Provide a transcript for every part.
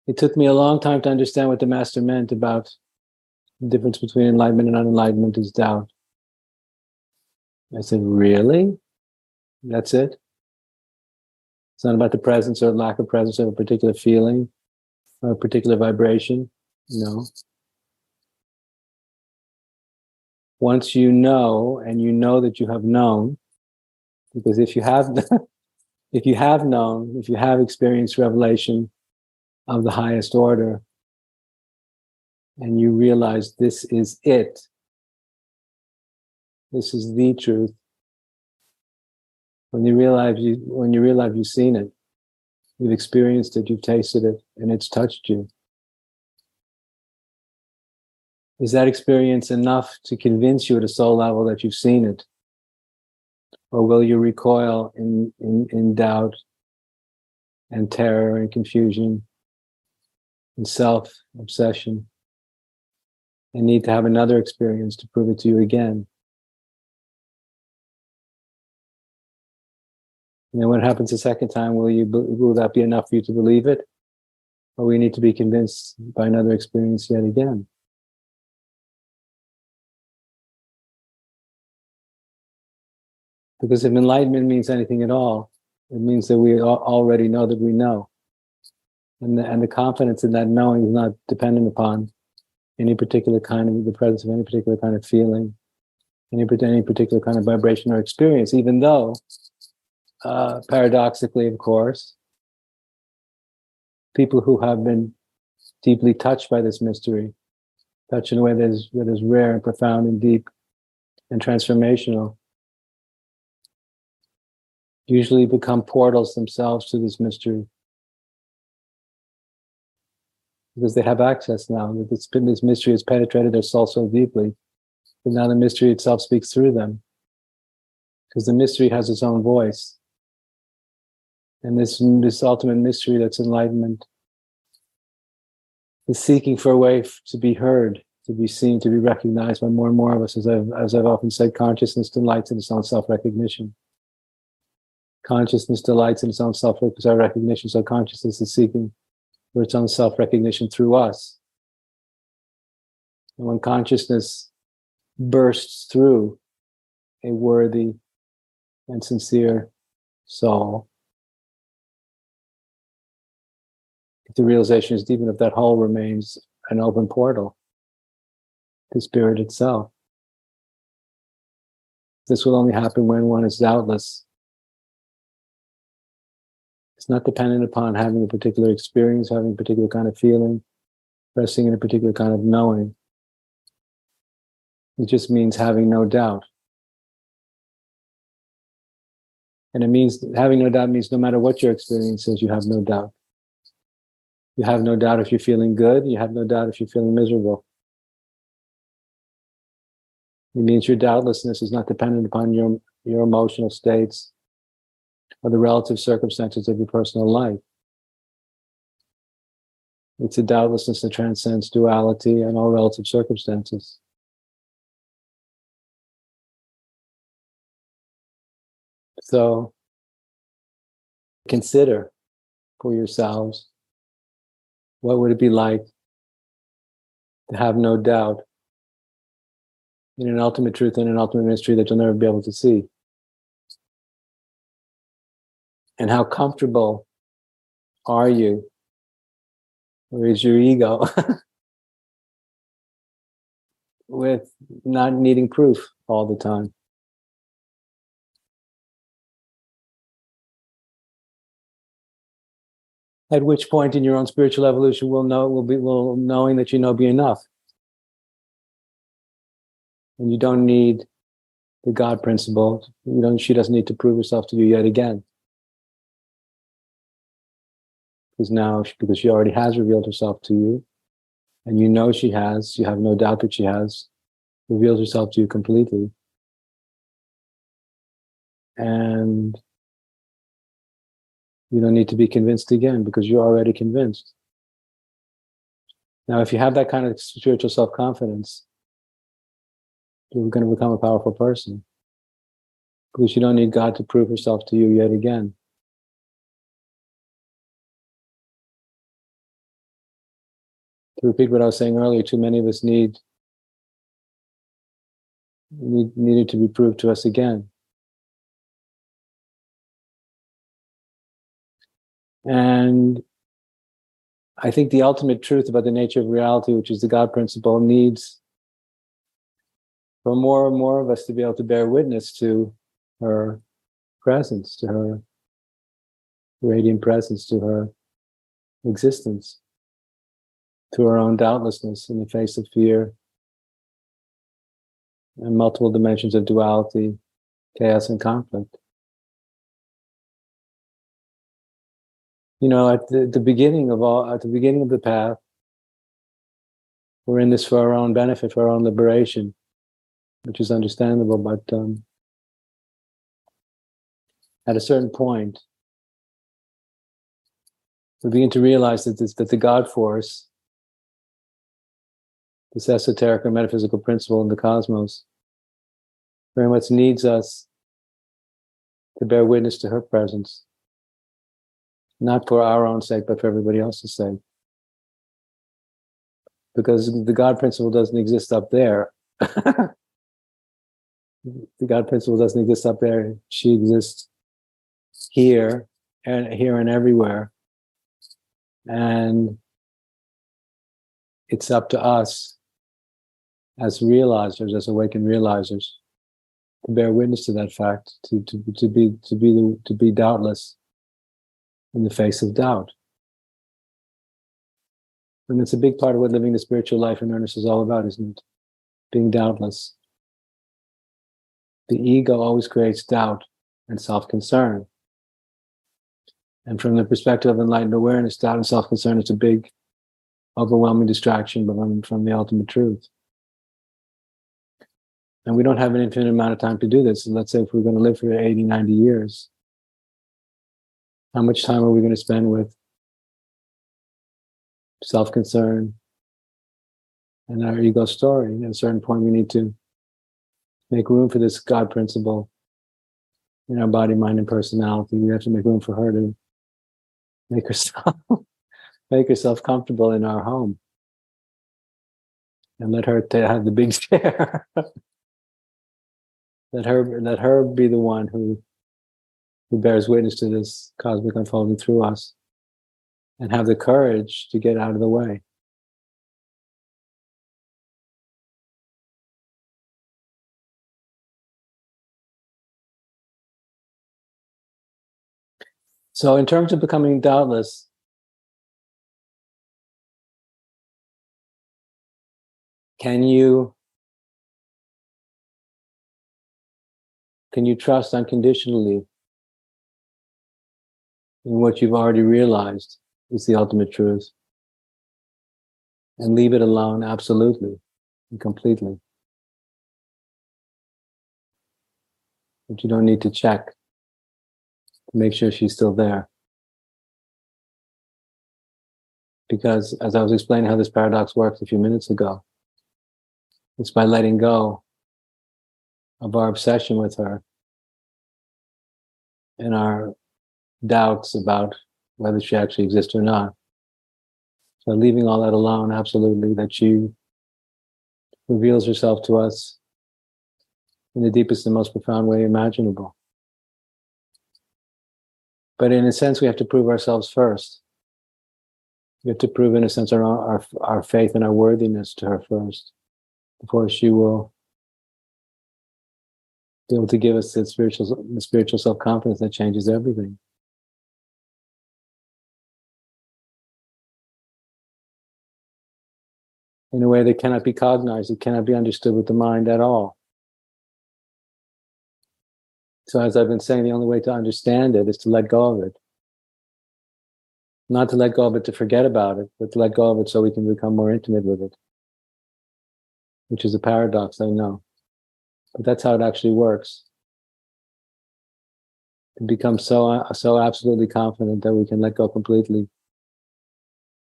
It took me a long time to understand what the master meant about the difference between enlightenment and unenlightenment is doubt. I said, really? That's it? It's not about the presence or lack of presence of a particular feeling or a particular vibration? No. Once you know, and you know that you have known, because if you have if you have known, if you have experienced revelation of the highest order, and you realize this is it, this is the truth, when you realize you've seen it, you've experienced it, you've tasted it, and it's touched you, is that experience enough to convince you at a soul level that you've seen it? Or will you recoil in doubt and terror and confusion and self-obsession and need to have another experience to prove it to you again? And then when it happens a second time, will that be enough for you to believe it? Or we need to be convinced by another experience yet again? Because if enlightenment means anything at all, it means that we already know that we know. And the confidence in that knowing is not dependent upon any particular kind of, the presence of any particular kind of feeling, any particular kind of vibration or experience, even though, paradoxically, of course, people who have been deeply touched by this mystery, touched in a way that is rare and profound and deep and transformational, usually become portals themselves to this mystery. Because they have access now. This mystery has penetrated their soul so deeply that now the mystery itself speaks through them. Because the mystery has its own voice. And this ultimate mystery that's enlightenment is seeking for a way to be heard, to be seen, to be recognized by more and more of us. As I've often said, consciousness delights in its own self-recognition. Consciousness delights in its own self-recognition, so consciousness is seeking for its own self-recognition through us. And when consciousness bursts through a worthy and sincere soul, if the realization is deep enough, that hole remains an open portal to spirit itself. This will only happen when one is doubtless. It's not dependent upon having a particular experience, having a particular kind of feeling, resting in a particular kind of knowing. It just means having no doubt. And it means, having no doubt means no matter what your experience is, you have no doubt. You have no doubt if you're feeling good, you have no doubt if you're feeling miserable. It means your doubtlessness is not dependent upon your emotional states or the relative circumstances of your personal life. It's a doubtlessness that transcends duality and all relative circumstances. So, consider for yourselves, what would it be like to have no doubt in an ultimate truth and an ultimate mystery that you'll never be able to see? And how comfortable are you, or is your ego, with not needing proof all the time? At which point in your own spiritual evolution will knowing that you know be enough. And you don't need the God principle. She doesn't need to prove herself to you yet again. Because she already has revealed herself to you, and you know she has, you have no doubt that she has revealed herself to you completely. And you don't need to be convinced again because you're already convinced. Now, if you have that kind of spiritual self-confidence, you're going to become a powerful person because you don't need God to prove herself to you yet again. To repeat what I was saying earlier, too many of us needed to be proved to us again. And I think the ultimate truth about the nature of reality, which is the God principle, needs for more and more of us to be able to bear witness to her presence, to her radiant presence, to her existence, to her own doubtlessness in the face of fear and multiple dimensions of duality, chaos, and conflict. You know, at the beginning of the path, we're in this for our own benefit, for our own liberation, which is understandable. But at a certain point, we begin to realize that the God force, this esoteric or metaphysical principle in the cosmos, very much needs us to bear witness to her presence, not for our own sake, but for everybody else's sake. Because the God principle doesn't exist up there. The God principle doesn't exist up there. She exists here and everywhere. And it's up to us as realizers, as awakened realizers, to bear witness to that fact, to be doubtless in the face of doubt. And it's a big part of what living the spiritual life in earnest is all about, isn't it? Being doubtless. The ego always creates doubt and self-concern. And from the perspective of enlightened awareness, doubt and self-concern is a big, overwhelming distraction from the ultimate truth. And we don't have an infinite amount of time to do this. And let's say if we're going to live for 80, 90 years, how much time are we going to spend with self-concern and our ego story? At a certain point, we need to make room for this God principle in our body, mind, and personality. We have to make room for her to make herself comfortable in our home, and let her have the big share. Let her be the one who bears witness to this cosmic unfolding through us, and have the courage to get out of the way. So in terms of becoming doubtless, can you trust unconditionally in what you've already realized is the ultimate truth, and leave it alone absolutely and completely? But you don't need to check to make sure she's still there. Because as I was explaining how this paradox works a few minutes ago, it's by letting go of our obsession with her and our doubts about whether she actually exists or not. So leaving all that alone, absolutely, that she reveals herself to us in the deepest and most profound way imaginable. But in a sense, we have to prove ourselves first. We have to prove, in a sense, our faith and our worthiness to her first, before she will be able to give us the spiritual self-confidence that changes everything. In a way that cannot be cognized, it cannot be understood with the mind at all. So as I've been saying, the only way to understand it is to let go of it. Not to let go of it to forget about it, but to let go of it so we can become more intimate with it. Which is a paradox, I know. But that's how it actually works. To become so absolutely confident that we can let go completely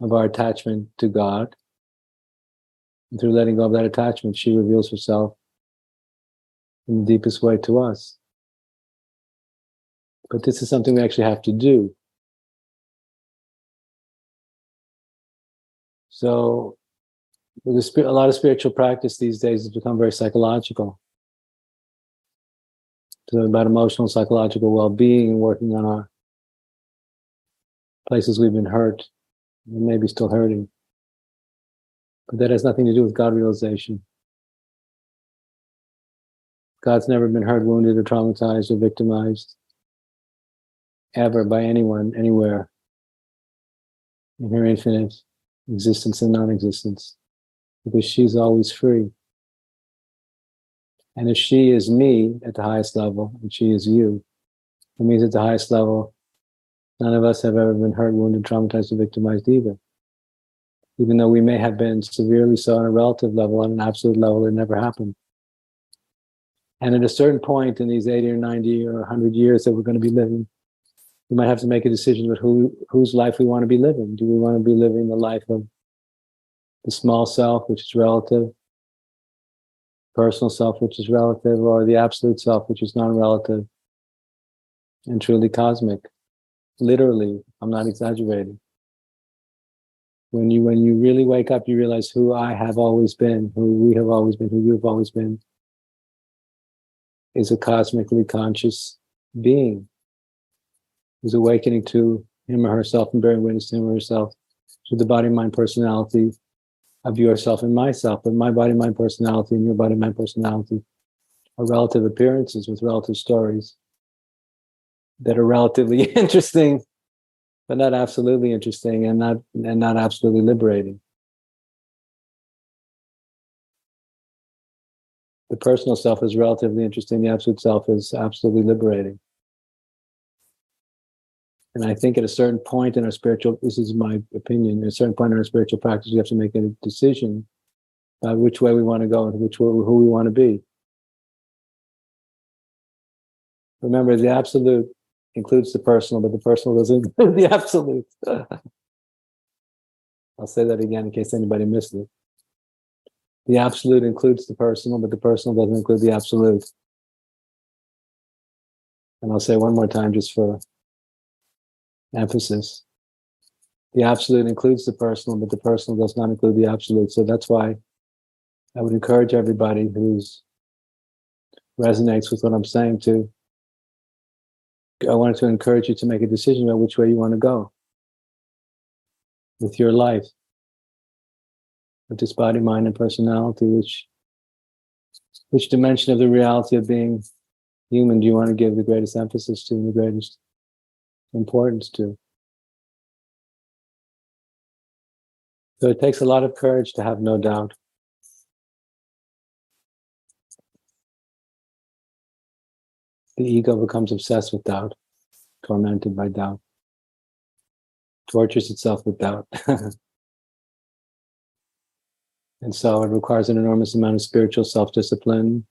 of our attachment to God. And through letting go of that attachment, she reveals herself in the deepest way to us. But this is something we actually have to do. So a lot of spiritual practice these days has become very psychological. So about emotional, psychological well-being and working on our places we've been hurt and maybe still hurting. But that has nothing to do with God realization. God's never been hurt, wounded, or traumatized, or victimized, ever by anyone, anywhere, in her infinite existence and non-existence, because she's always free. And if she is me at the highest level, and she is you, it means at the highest level, none of us have ever been hurt, wounded, traumatized, or victimized either. Even though we may have been severely so on a relative level, on an absolute level, it never happened. And at a certain point in these 80 or 90 or 100 years that we're going to be living, we might have to make a decision about whose life we want to be living. Do we want to be living the life of the small self, which is relative, personal self, which is relative, or the absolute self, which is non-relative and truly cosmic? Literally, I'm not exaggerating. When you really wake up, you realize who I have always been, who we have always been, who you have always been, is a cosmically conscious being who's awakening to him or herself and bearing witness to him or herself through the body, mind, personality of yourself and myself. But my body, mind, personality and your body, mind, personality are relative appearances with relative stories that are relatively interesting, but not absolutely interesting and not absolutely liberating. The personal self is relatively interesting. The absolute self is absolutely liberating. And I think at a certain point in our spiritual, this is my opinion, at a certain point in our spiritual practice, we have to make a decision about which way we want to go and who we want to be. Remember, the absolute includes the personal, but the personal doesn't include the absolute. I'll say that again in case anybody missed it. The absolute includes the personal, but the personal doesn't include the absolute. And I'll say one more time just for emphasis. The absolute includes the personal, but the personal does not include the absolute. So that's why I would encourage everybody who resonates with what I'm saying I wanted to encourage you to make a decision about which way you want to go with your life, with this body, mind, and personality. Which dimension of the reality of being human do you want to give the greatest emphasis to and the greatest importance to? So it takes a lot of courage to have no doubt. The ego becomes obsessed with doubt, tormented by doubt, tortures itself with doubt. And so it requires an enormous amount of spiritual self-discipline,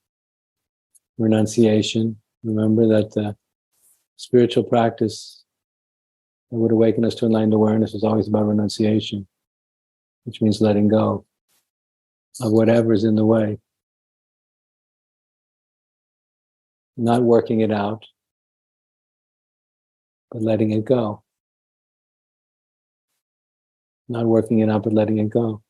renunciation. Remember that spiritual practice that would awaken us to enlightened awareness is always about renunciation, which means letting go of whatever is in the way. Not working it out, but letting it go. Not working it out, but letting it go.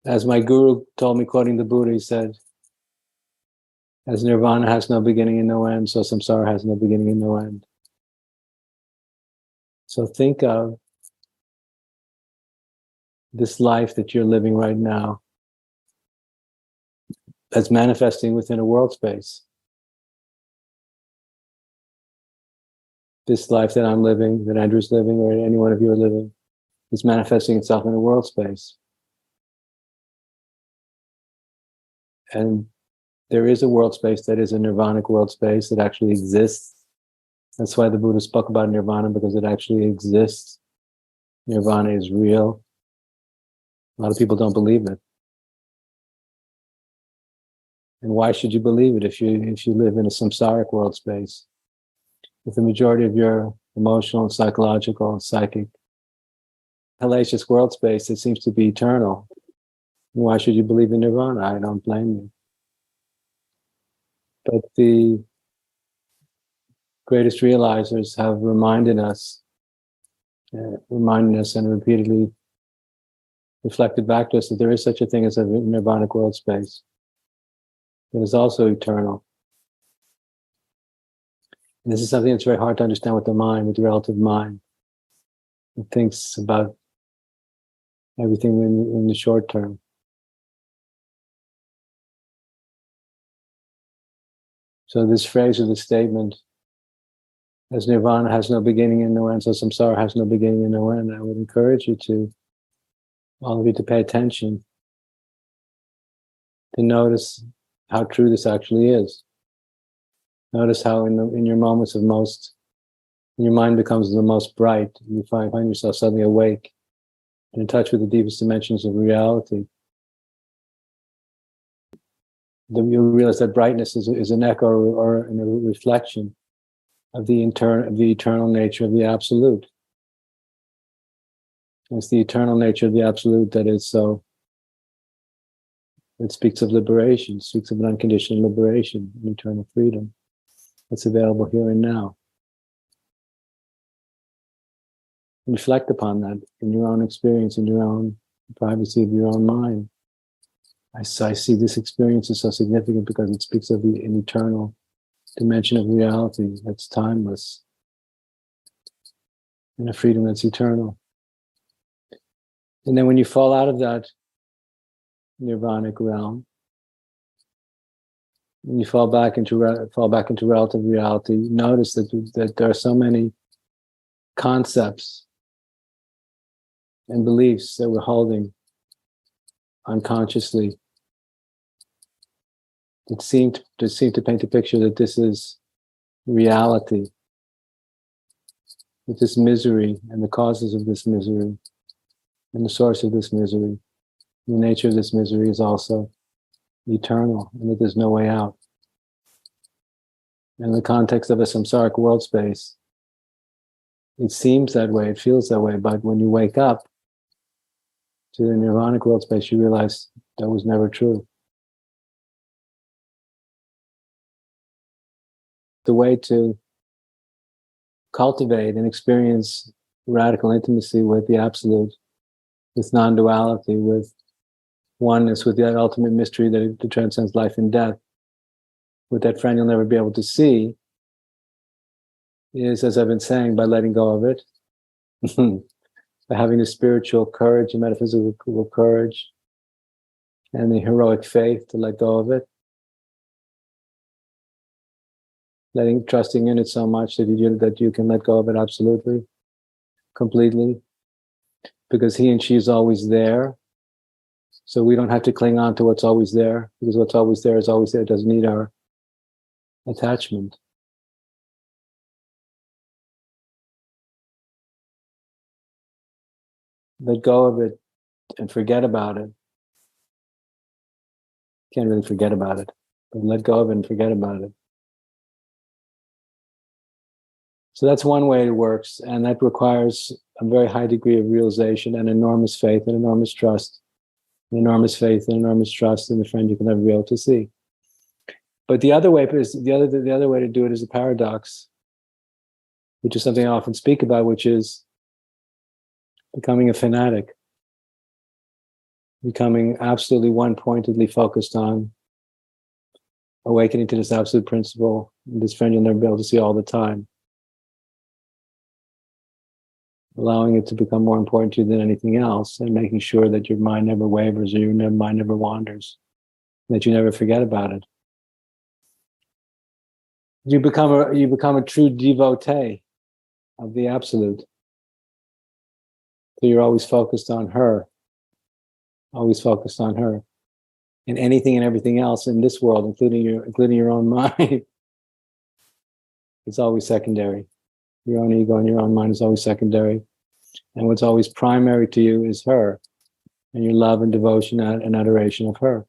As my guru told me, quoting the Buddha, he said, as nirvana has no beginning and no end, so samsara has no beginning and no end. So think of this life that you're living right now that's manifesting within a world space. This life that I'm living, that Andrew's living, or any one of you are living, is manifesting itself in a world space. And there is a world space that is a nirvanic world space that actually exists. That's why the Buddha spoke about nirvana, because it actually exists. Nirvana is real. A lot of people don't believe it. And why should you believe it if you live in a samsaric world space? If the majority of your emotional and psychological and psychic hellacious world space, it seems to be eternal. Why should you believe in nirvana? I don't blame you. But the greatest realizers have reminded us and repeatedly reflected back to us that there is such a thing as a nirvanic world space. It is also eternal. And this is something that's very hard to understand with the mind, with the relative mind. It thinks about everything in the short term. So this phrase or this statement, as nirvana has no beginning and no end, so samsara has no beginning and no end, I would encourage you to, all of you, to pay attention, to notice how true this actually is. Notice how in your moments of most, when your mind becomes the most bright, you find yourself suddenly awake and in touch with the deepest dimensions of reality. Then you'll realize that brightness is an echo or a reflection of the eternal nature of the Absolute. It's the eternal nature of the Absolute that is so. It speaks of liberation, speaks of an unconditional liberation, and eternal freedom that's available here and now. Reflect upon that in your own experience, in your own privacy of your own mind. I see this experience is so significant because it speaks of an eternal dimension of reality that's timeless and a freedom that's eternal. And then when you fall out of that nirvanic realm, when you fall back into relative reality, notice that there are so many concepts and beliefs that we're holding unconsciously that seem to paint a picture that this is reality, that this misery and the causes of this misery and the source of this misery, the nature of this misery is also eternal and that there's no way out. In the context of a samsaric world space, it seems that way, it feels that way, but when you wake up to the nirvanic world space, you realize that was never true. The way to cultivate and experience radical intimacy with the Absolute, with non-duality, with oneness, with that ultimate mystery that transcends life and death, with that friend you'll never be able to see, is, as I've been saying, by letting go of it, by having the spiritual courage and metaphysical courage and the heroic faith to let go of it, trusting in it so much that you can let go of it absolutely, completely, because he and she is always there. So we don't have to cling on to what's always there, because what's always there is always there. It doesn't need our attachment. Let go of it and forget about it. Can't really forget about it, but let go of it and forget about it. So that's one way it works, and that requires a very high degree of realization and enormous faith and enormous trust, enormous faith and enormous trust in the friend you can never be able to see. But the other way is the other way to do it is a paradox, which is something I often speak about, which is becoming a fanatic, becoming absolutely one-pointedly focused on awakening to this absolute principle, this friend you'll never be able to see all the time, allowing it to become more important to you than anything else, and making sure that your mind never wavers or your mind never wanders, that you never forget about it. You become a true devotee of the Absolute. So you're always focused on her, always focused on her. And anything and everything else in this world, including your own mind, is always secondary. Your own ego and your own mind is always secondary. And what's always primary to you is her, and your love and devotion and adoration of her.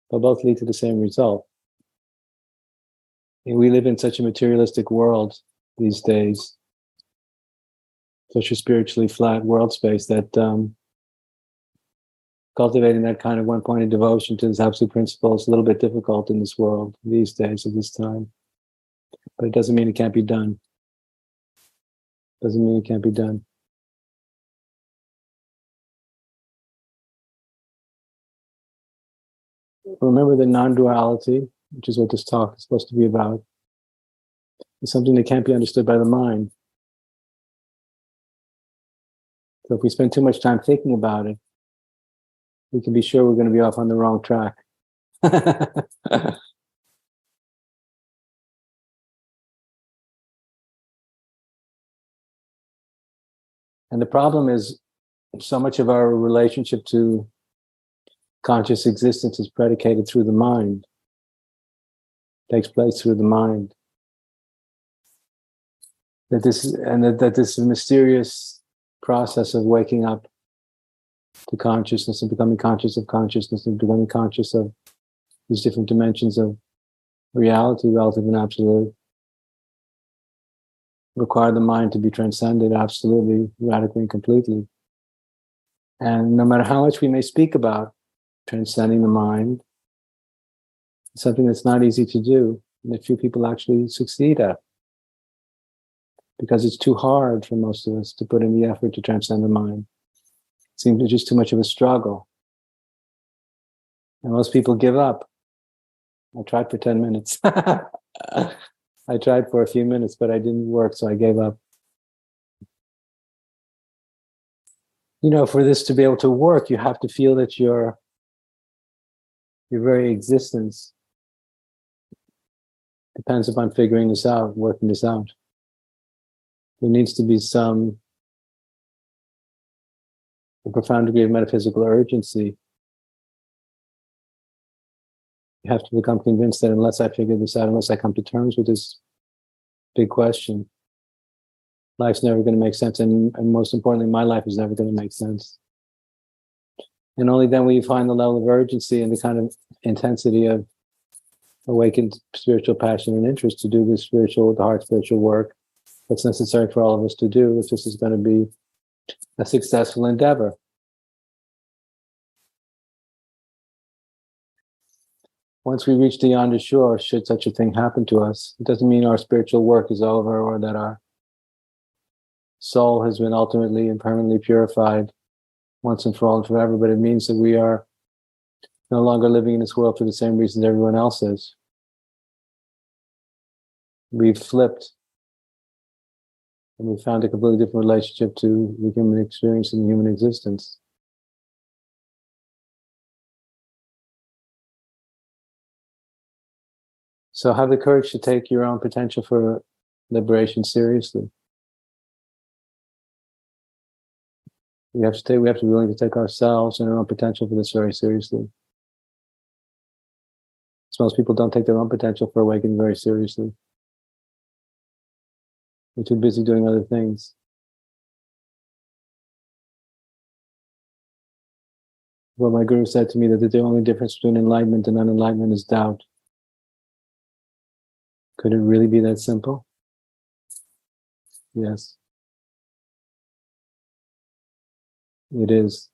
They'll both lead to the same result. And we live in such a materialistic world these days, such a spiritually flat world space, that cultivating that kind of one-pointed devotion to this absolute principle is a little bit difficult in this world these days at this time. But it doesn't mean it can't be done. Doesn't mean it can't be done. Remember that non-duality, which is what this talk is supposed to be about, is something that can't be understood by the mind. So if we spend too much time thinking about it, we can be sure we're going to be off on the wrong track. And the problem is, so much of our relationship to conscious existence is predicated through the mind, takes place through the mind. That this mysterious process of waking up to consciousness and becoming conscious of consciousness and becoming conscious of these different dimensions of reality, relative and absolute, require the mind to be transcended absolutely, radically, and completely. And no matter how much we may speak about transcending the mind, it's something that's not easy to do, and that few people actually succeed at, because it's too hard for most of us to put in the effort to transcend the mind. It seems just too much of a struggle. And most people give up. I tried for 10 minutes. I tried for a few minutes, but I didn't work, so I gave up. You know, for this to be able to work, you have to feel that your very existence depends upon figuring this out, working this out. There needs to be a profound degree of metaphysical urgency. You have to become convinced that unless I figure this out, unless I come to terms with this big question, life's never going to make sense. And most importantly, my life is never going to make sense. And only then will you find the level of urgency and the kind of intensity of awakened spiritual passion and interest to do the hard spiritual work that's necessary for all of us to do, if this is going to be a successful endeavor. Once we reach the yonder shore, should such a thing happen to us, it doesn't mean our spiritual work is over or that our soul has been ultimately and permanently purified once and for all and forever, but it means that we are no longer living in this world for the same reasons everyone else is. We've flipped, and we found a completely different relationship to the human experience and the human existence. So have the courage to take your own potential for liberation seriously. We have to be willing to take ourselves and our own potential for this very seriously. So most people don't take their own potential for awakening very seriously. They're too busy doing other things. Well, my guru said to me that the only difference between enlightenment and unenlightenment is doubt. Could it really be that simple? Yes. It is.